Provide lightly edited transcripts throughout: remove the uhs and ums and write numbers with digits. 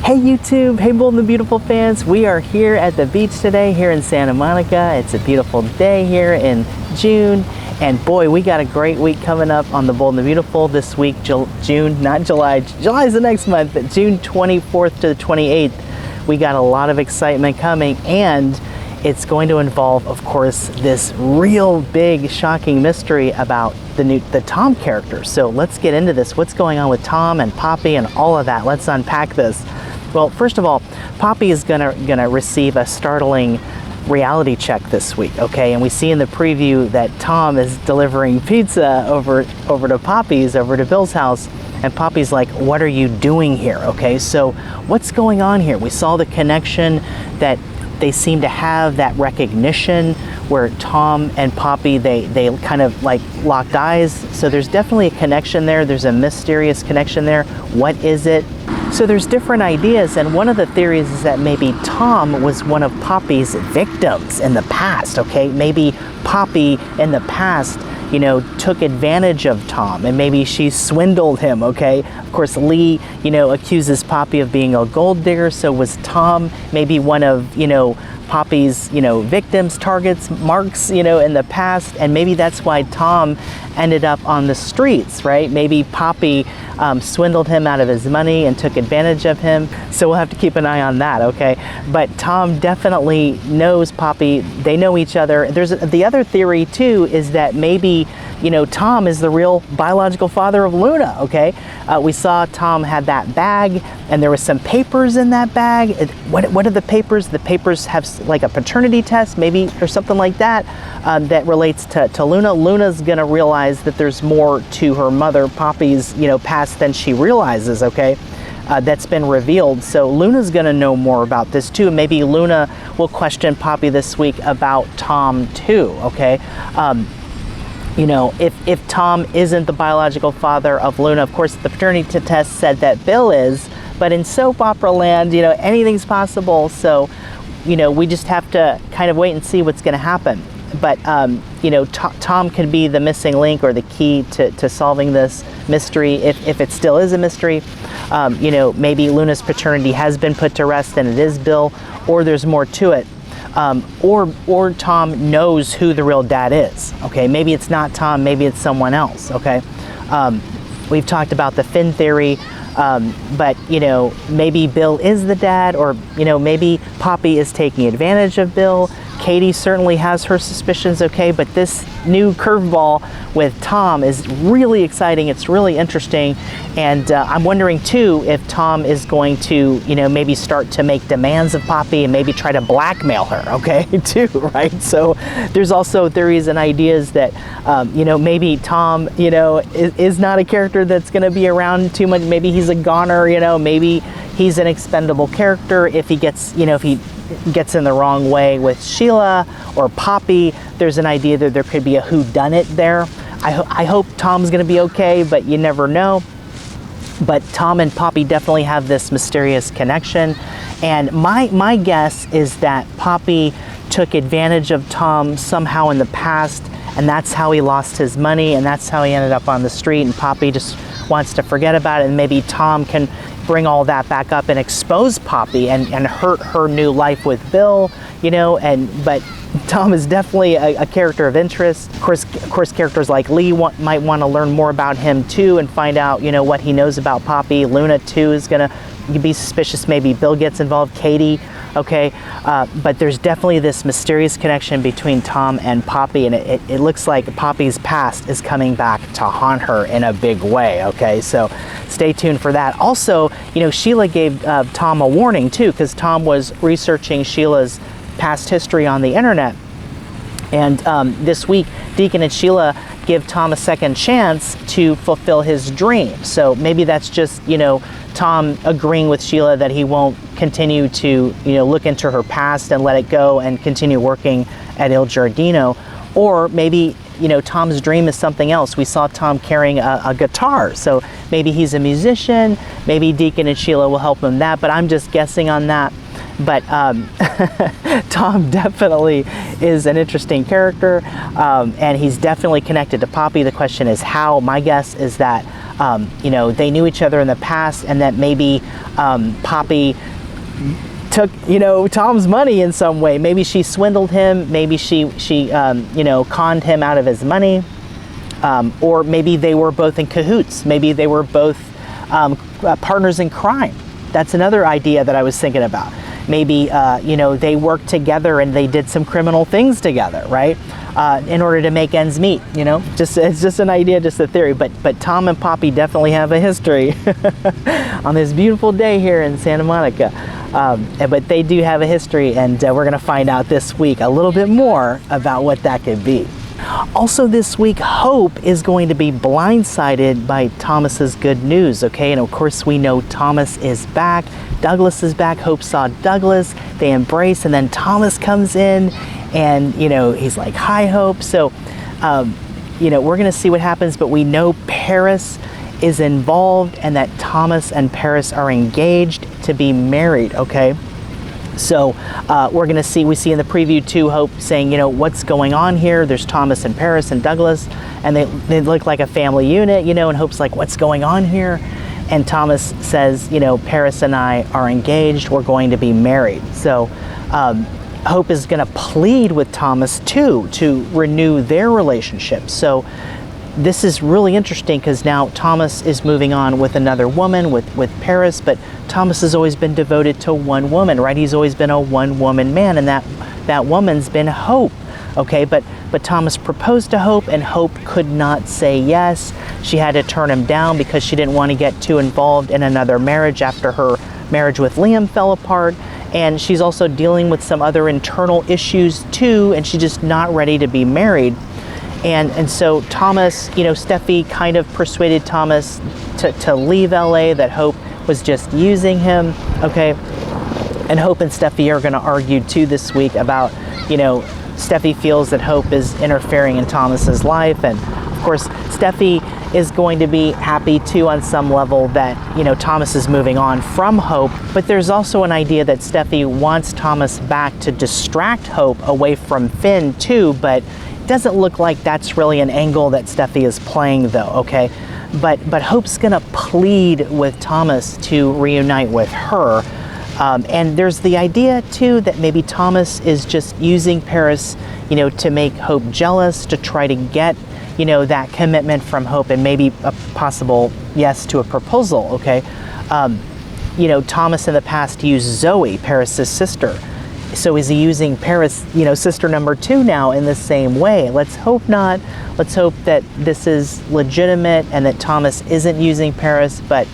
Hey YouTube, hey Bold and the Beautiful fans. We are here at the beach today here in Santa Monica. It's a beautiful day here in June. And boy, we got a great week coming up on the Bold and the Beautiful this week, June, not July. July is the next month, but June 24th to the 28th. We got a lot of excitement coming, and it's going to involve, of course, this real big shocking mystery about the Tom character. So let's get into this. What's going on with Tom and Poppy and all of that? Let's unpack this. Well, first of all, Poppy is gonna receive a startling reality check this week, okay? And we see in the preview that Tom is delivering pizza over to Poppy's, over to Bill's house, and Poppy's like, "What are you doing here?" Okay, so what's going on here? We saw the connection that they seem to have, that recognition where Tom and Poppy, they kind of like locked eyes. So there's definitely a connection there. There's a mysterious connection there. What is it? So there's different ideas, and one of the theories is that maybe Tom was one of Poppy's victims in the past, okay? Maybe Poppy in the past, you know, took advantage of Tom, and maybe she swindled him, okay? Of course, Lee, you know, accuses Poppy of being a gold digger, so was Tom maybe one of, you know, Poppy's, you know, victims, targets, marks, you know, in the past, and maybe that's why Tom ended up on the streets, right? Maybe Poppy swindled him out of his money and took advantage of him. So we'll have to keep an eye on that, okay? But Tom definitely knows Poppy. They know each other. There's the other theory too, is that maybe, you know, Tom is the real biological father of Luna, okay? We saw Tom had that bag, and there was some papers in that bag. What are the papers? The papers have like a paternity test, maybe, or something like that, that relates to Luna. Luna's gonna realize that there's more to her mother, Poppy's, you know, past than she realizes, okay? That's been revealed. So Luna's gonna know more about this too. Maybe Luna will question Poppy this week about Tom too, okay? You know, if Tom isn't the biological father of Luna, of course the paternity test said that Bill is, but in soap opera land, you know, anything's possible. So, you know, we just have to kind of wait and see what's gonna happen. But, you know, Tom could be the missing link or the key to solving this mystery, if it still is a mystery. You know, maybe Luna's paternity has been put to rest and it is Bill, or there's more to it. Or Tom knows who the real dad is, okay? Maybe it's not Tom, maybe it's someone else, okay? We've talked about the Finn theory, but, you know, maybe Bill is the dad, or, you know, maybe Poppy is taking advantage of Bill. Katie certainly has her suspicions, okay, but this new curveball with Tom is really exciting. It's really interesting, and I'm wondering too if Tom is going to, you know, maybe start to make demands of Poppy and maybe try to blackmail her, okay, too, right? So there's also theories and ideas that, you know, maybe Tom, you know, is not a character that's going to be around too much. Maybe he's a goner, you know, maybe he's an expendable character if he gets, you know, if he gets in the wrong way with Sheila or Poppy. There's an idea that there could be a whodunit there. I hope Tom's gonna be okay, but you never know. But Tom and Poppy definitely have this mysterious connection, and my guess is that Poppy took advantage of Tom somehow in the past, and that's how he lost his money, and that's how he ended up on the street, and Poppy just wants to forget about it, and maybe Tom can bring all that back up and expose Poppy and hurt her new life with Bill, you know. But Tom is definitely a character of interest. Of course, characters like Lee might want to learn more about him too and find out, you know, what he knows about Poppy. Luna too is gonna be suspicious. Maybe Bill gets involved, Katie, okay? But there's definitely this mysterious connection between Tom and Poppy, and it looks like Poppy's past is coming back to haunt her in a big way, okay? So stay tuned for that. Also, you know, Sheila gave Tom a warning too, because Tom was researching Sheila's past history on the internet. And this week, Deacon and Sheila give Tom a second chance to fulfill his dream. So maybe that's just, you know, Tom agreeing with Sheila that he won't continue to, you know, look into her past and let it go and continue working at Il Giardino. Or maybe, you know, Tom's dream is something else. We saw Tom carrying a guitar, so maybe he's a musician. Maybe Deacon and Sheila will help him that, but I'm just guessing on that. But Tom definitely is an interesting character, and he's definitely connected to Poppy. The question is how. My guess is that you know, they knew each other in the past, and that maybe Poppy took, you know, Tom's money in some way. Maybe she swindled him. Maybe she you know, conned him out of his money. Or maybe they were both in cahoots. Maybe they were both partners in crime. That's another idea that I was thinking about. Maybe, you know, they worked together and they did some criminal things together, right? In order to make ends meet, you know? It's just an idea, just a theory. But Tom and Poppy definitely have a history on this beautiful day here in Santa Monica. But they do have a history, and we're going to find out this week a little bit more about what that could be. Also this week, Hope is going to be blindsided by Thomas's good news, okay? And of course we know Thomas is back, Douglas is back, Hope saw Douglas, they embrace, and then Thomas comes in and, you know, he's like, hi Hope. So, you know, we're gonna see what happens, but we know Paris is involved and that Thomas and Paris are engaged to be married, okay? So we're going to see, we see in the preview too, Hope saying, you know, what's going on here? There's Thomas and Paris and Douglas, and they look like a family unit, you know, and Hope's like, what's going on here? And Thomas says, you know, Paris and I are engaged, we're going to be married. So Hope is going to plead with Thomas too, to renew their relationship. So this is really interesting because now Thomas is moving on with another woman, with Paris, but Thomas has always been devoted to one woman, right? He's always been a one-woman man, and that woman's been Hope, okay? But Thomas proposed to Hope, and Hope could not say yes. She had to turn him down because she didn't want to get too involved in another marriage after her marriage with Liam fell apart. And she's also dealing with some other internal issues too, and she's just not ready to be married. And so Thomas, you know, Steffi kind of persuaded Thomas to leave LA, that Hope was just using him, okay? And Hope and Steffi are going to argue too this week about, you know, Steffi feels that Hope is interfering in Thomas's life, and of course Steffi is going to be happy too on some level that, you know, Thomas is moving on from Hope. But there's also an idea that Steffi wants Thomas back to distract Hope away from Finn too, but doesn't look like that's really an angle that Steffi is playing though, okay? But Hope's gonna plead with Thomas to reunite with her. And there's the idea too that maybe Thomas is just using Paris, you know, to make Hope jealous, to try to get, you know, that commitment from Hope, and maybe a possible yes to a proposal, okay? You know, Thomas in the past used Zoe, Paris's sister. So is he using Paris, you know, sister number 2 now in the same way? Let's hope not. Let's hope that this is legitimate and that Thomas isn't using Paris, but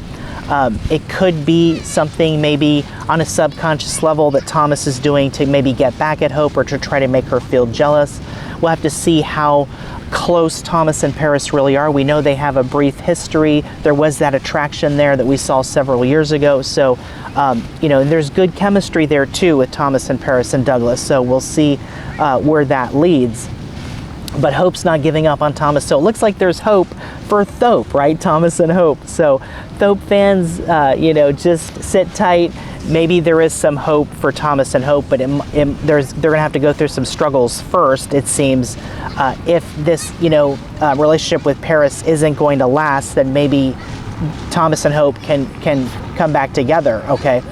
it could be something maybe on a subconscious level that Thomas is doing to maybe get back at Hope or to try to make her feel jealous. We'll have to see how close Thomas and Paris really are. We know they have a brief history. There was that attraction there that we saw several years ago. So, you know, and there's good chemistry there too with Thomas and Paris and Douglas. So we'll see where that leads. But Hope's not giving up on Thomas. So it looks like there's hope for Thope, right? Thomas and Hope. So Thope fans, you know, just sit tight. Maybe there is some hope for Thomas and Hope, but they're going to have to go through some struggles first, it seems. If this, you know, relationship with Paris isn't going to last, then maybe Thomas and Hope can come back together, okay?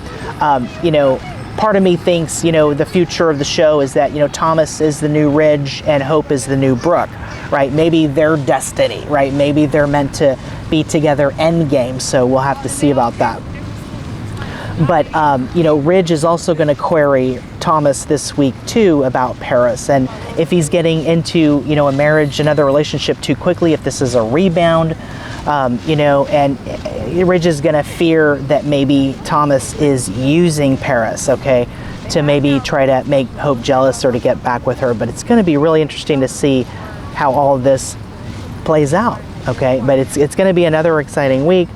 You know, part of me thinks, you know, the future of the show is that, you know, Thomas is the new Ridge and Hope is the new Brooke, right? Maybe their destiny, right? Maybe they're meant to be together endgame, so we'll have to see about that. But, you know, Ridge is also going to query Thomas this week too about Paris, and if he's getting into, you know, a marriage, another relationship too quickly, if this is a rebound, you know, and Ridge is going to fear that maybe Thomas is using Paris, okay, to maybe try to make Hope jealous or to get back with her. But it's going to be really interesting to see how all of this plays out, okay? But it's going to be another exciting week.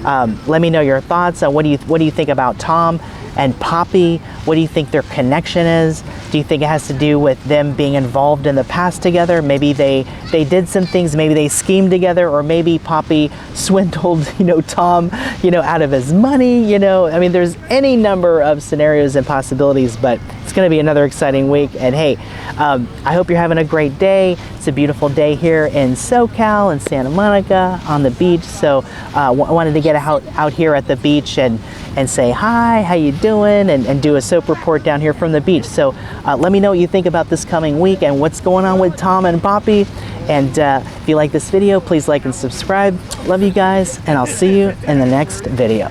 Let me know your thoughts. What do you think about Tom and Poppy? What do you think their connection is? Do you think it has to do with them being involved in the past together? Maybe they did some things, maybe they schemed together, or maybe Poppy swindled, you know, Tom, you know, out of his money, you know. I mean, there's any number of scenarios and possibilities, but it's it's going to be another exciting week. And hey, I hope you're having a great day. It's a beautiful day here in SoCal in Santa Monica on the beach. So wanted to get out here at the beach and say hi, how you doing, and do a soap report down here from the beach. So let me know what you think about this coming week and what's going on with Tom and Poppy. And if you like this video, please like and subscribe. Love you guys, and I'll see you in the next video.